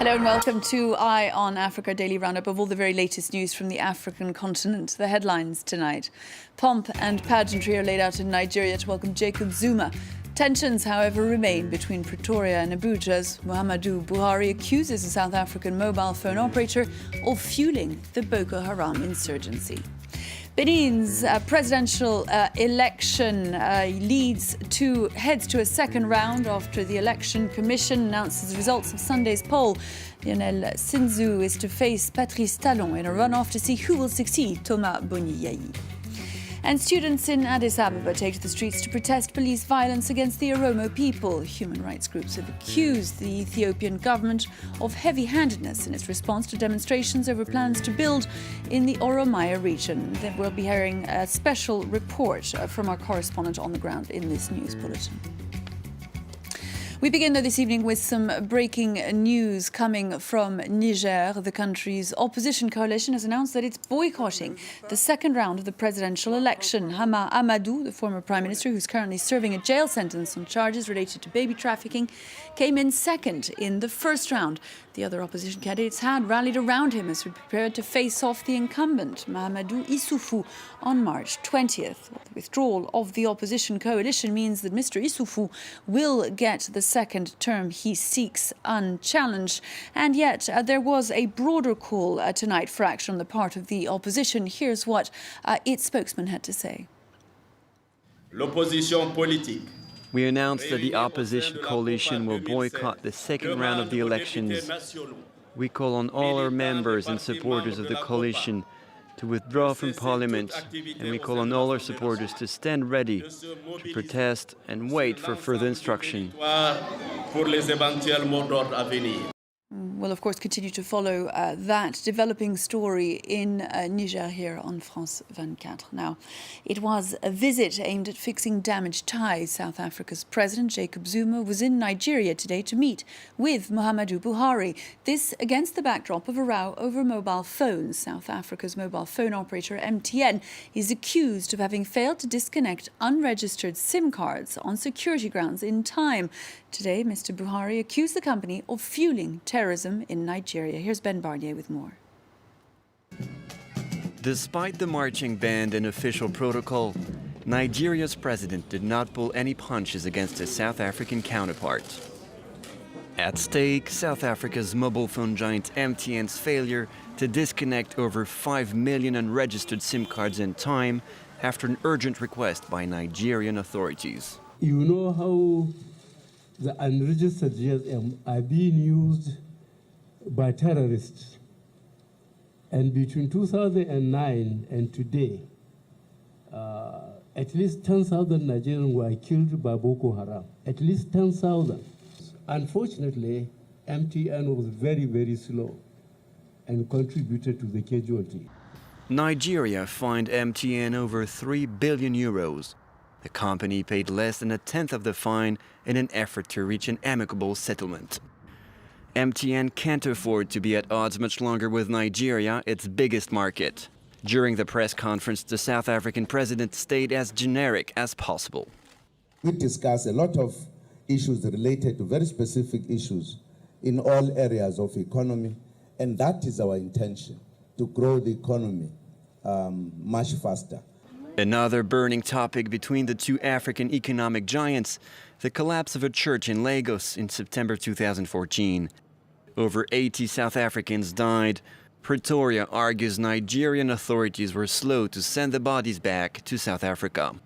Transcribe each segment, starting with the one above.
Hello and welcome to Eye on Africa, daily roundup of all the very latest news from the African continent. The headlines tonight. Pomp and pageantry are laid out in Nigeria to welcome Jacob Zuma. Tensions, however, remain between Pretoria and Abuja as Muhammadu Buhari accuses a South African mobile phone operator of fueling the Boko Haram insurgency. Benin's presidential election heads to a second round after the Election Commission announces the results of Sunday's poll. Lionel Zinsou is to face Patrice Talon in a runoff to see who will succeed Thomas Boni Yayi. And students in Addis Ababa take to the streets to protest police violence against the Oromo people. Human rights groups have accused the Ethiopian government of heavy-handedness in its response to demonstrations over plans to build in the Oromiya region. Then we'll be hearing a special report from our correspondent on the ground in this news bulletin. We begin, though, this evening with some breaking news coming from Niger. The country's opposition coalition has announced that it's boycotting the second round of the presidential election. Amadou, the former prime minister, who's currently serving a jail sentence on charges related to baby trafficking, came in second in the first round. The other opposition candidates had rallied around him as he prepared to face off the incumbent, Muhammadu Buhari, on March 20th. The withdrawal of the opposition coalition means that Mr. Issoufou will get the second term he seeks unchallenged. And yet there was a broader call tonight for action on the part of the opposition. Here's what its spokesman had to say. L'opposition politique. We announced that the opposition coalition will boycott the second round of the elections. We call on all our members and supporters of the coalition to withdraw from Parliament, and we call on all our supporters to stand ready to protest and wait for further instruction. We'll, of course, continue to follow that developing story in Niger here on France 24. Now, it was a visit aimed at fixing damaged ties. South Africa's President Jacob Zuma was in Nigeria today to meet with Muhammadu Buhari. This against the backdrop of a row over mobile phones. South Africa's mobile phone operator MTN is accused of having failed to disconnect unregistered SIM cards on security grounds in time. Today, Mr. Buhari accused the company of fueling terrorism in Nigeria. Here's Ben Barnier with more. Despite the marching band and official protocol, Nigeria's president did not pull any punches against his South African counterpart. At stake, South Africa's mobile phone giant MTN's failure to disconnect over 5 million unregistered SIM cards in time after an urgent request by Nigerian authorities. You know how the unregistered GSM are being used by terrorists. And between 2009 and today, at least 10,000 Nigerians were killed by Boko Haram. At least 10,000. Unfortunately, MTN was very, very slow and contributed to the casualty. Nigeria fined MTN over 3 billion euros. The company paid less than a tenth of the fine in an effort to reach an amicable settlement. MTN can't afford to be at odds much longer with Nigeria, its biggest market. During the press conference, the South African president stayed as generic as possible. We discussed a lot of issues related to very specific issues in all areas of economy, and that is our intention, to grow the economy much faster. Another burning topic between the two African economic giants, the collapse of a church in Lagos in September 2014. Over 80 South Africans died. Pretoria argues Nigerian authorities were slow to send the bodies back to South Africa.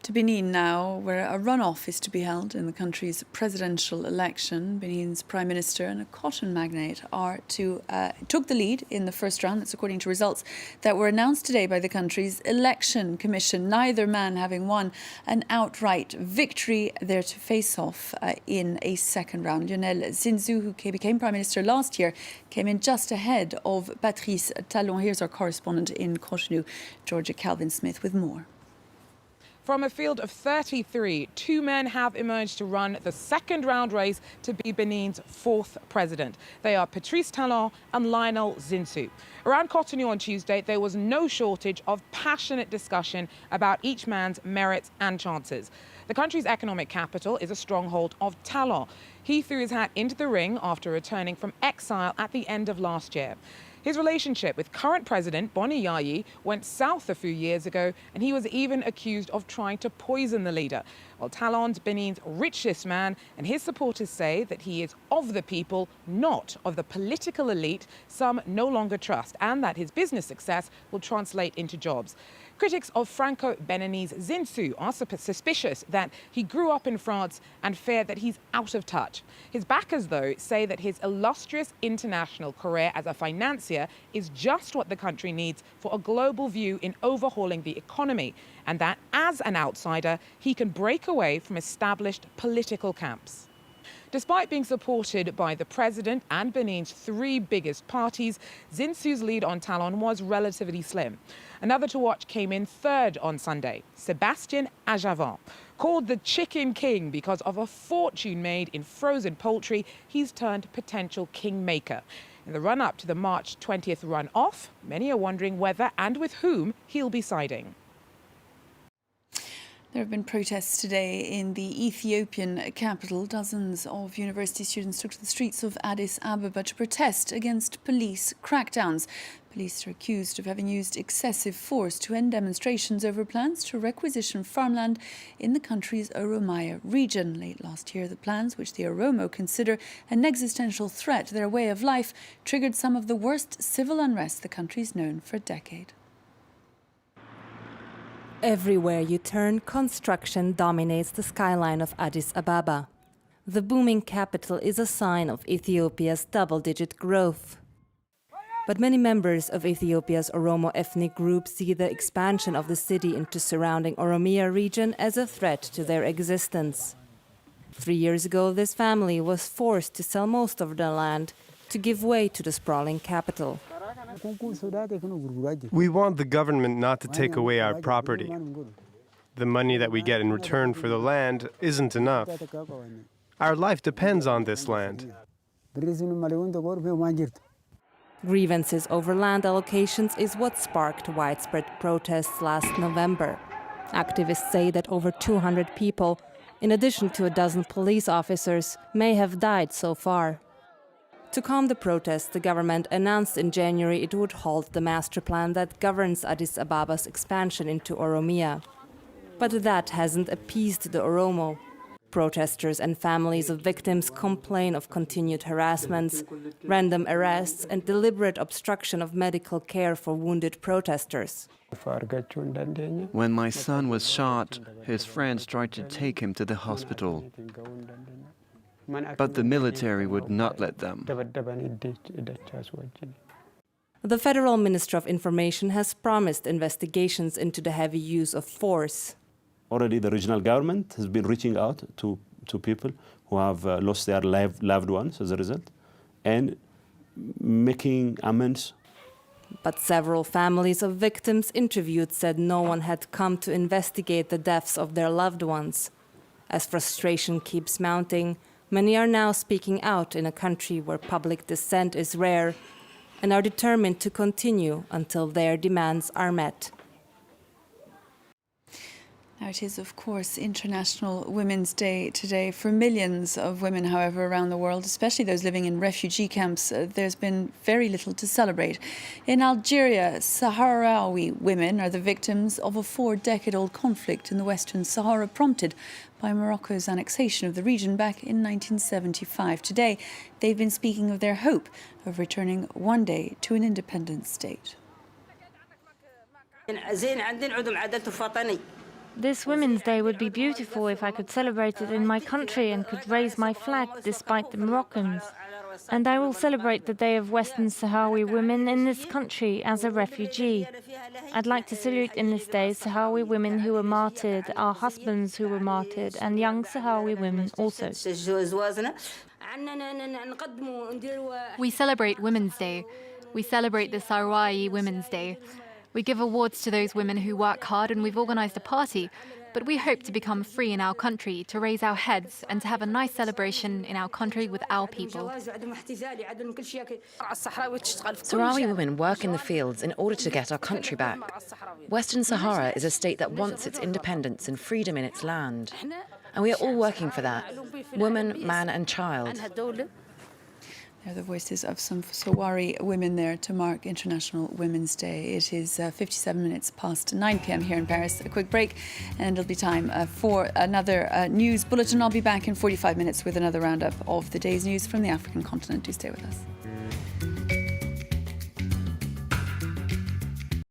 To Benin now, where a runoff is to be held in the country's presidential election. Benin's prime minister and a cotton magnate took the lead in the first round. That's according to results that were announced today by the country's election commission. Neither man having won an outright victory. There to face off in a second round. Lionel Zinsou, who became prime minister last year, came in just ahead of Patrice Talon. Here's our correspondent in Cotonou, Georgia Calvin-Smith, with more. From a field of 33, two men have emerged to run the second round race to be Benin's fourth president. They are Patrice Talon and Lionel Zinsou. Around Cotonou on Tuesday, there was no shortage of passionate discussion about each man's merits and chances. The country's economic capital is a stronghold of Talon. He threw his hat into the ring after returning from exile at the end of last year. His relationship with current President Boni Yayi went south a few years ago, and he was even accused of trying to poison the leader. Well, Talon's Benin's richest man, and his supporters say that he is of the people, not of the political elite some no longer trust, and that his business success will translate into jobs. Critics of Franco-Beninese Zinsou are suspicious that he grew up in France and fear that he's out of touch. His backers, though, say that his illustrious international career as a financier is just what the country needs for a global view in overhauling the economy, and that as an outsider, he can break away from established political camps. Despite being supported by the president and Benin's three biggest parties, Zinsou's lead on Talon was relatively slim. Another to watch came in third on Sunday, Sébastien Ajavant. Called the Chicken King because of a fortune made in frozen poultry, he's turned potential kingmaker. In the run-up to the March 20th runoff, many are wondering whether and with whom he'll be siding. There have been protests today in the Ethiopian capital. Dozens of university students took to the streets of Addis Ababa to protest against police crackdowns. Police are accused of having used excessive force to end demonstrations over plans to requisition farmland in the country's Oromiya region. Late last year, the plans, which the Oromo consider an existential threat to their way of life, triggered some of the worst civil unrest the country's known for a decade. Everywhere you turn, construction dominates the skyline of Addis Ababa. The booming capital is a sign of Ethiopia's double-digit growth. But many members of Ethiopia's Oromo ethnic group see the expansion of the city into surrounding Oromiya region as a threat to their existence. 3 years ago, this family was forced to sell most of their land to give way to the sprawling capital. We want the government not to take away our property. The money that we get in return for the land isn't enough. Our life depends on this land. Grievances over land allocations is what sparked widespread protests last November. Activists say that over 200 people, in addition to a dozen police officers, may have died so far. To calm the protests, the government announced in January it would halt the master plan that governs Addis Ababa's expansion into Oromiya. But that hasn't appeased the Oromo. Protesters and families of victims complain of continued harassments, random arrests, and deliberate obstruction of medical care for wounded protesters. When my son was shot, his friends tried to take him to the hospital. But the military would not let them. The Federal Minister of Information has promised investigations into the heavy use of force. Already the regional government has been reaching out to people who have lost their loved ones as a result and making amends. But several families of victims interviewed said no one had come to investigate the deaths of their loved ones. As frustration keeps mounting, many are now speaking out in a country where public dissent is rare and are determined to continue until their demands are met. Now, it is, of course, International Women's Day today. For millions of women, however, around the world, especially those living in refugee camps, there's been very little to celebrate. In Algeria, Sahrawi women are the victims of a 4-decade-old conflict in the Western Sahara prompted by Morocco's annexation of the region back in 1975. Today, they've been speaking of their hope of returning one day to an independent state. This Women's Day would be beautiful if I could celebrate it in my country and could raise my flag despite the Moroccans. And I will celebrate the Day of Western Sahrawi women in this country as a refugee. I'd like to salute in this day Sahrawi women who were martyred, our husbands who were martyred, and young Sahrawi women also. We celebrate Women's Day. We celebrate the Sahrawi Women's Day. We give awards to those women who work hard, and we've organised a party. But we hope to become free in our country, to raise our heads and to have a nice celebration in our country with our people. Sahrawi women work in the fields in order to get our country back. Western Sahara is a state that wants its independence and freedom in its land. And we are all working for that, woman, man and child. They're the voices of some Sahrawi women there to mark International Women's Day. It is 57 minutes past 9 p.m. here in Paris. A quick break, and it'll be time for another news bulletin. I'll be back in 45 minutes with another roundup of the day's news from the African continent. Do stay with us.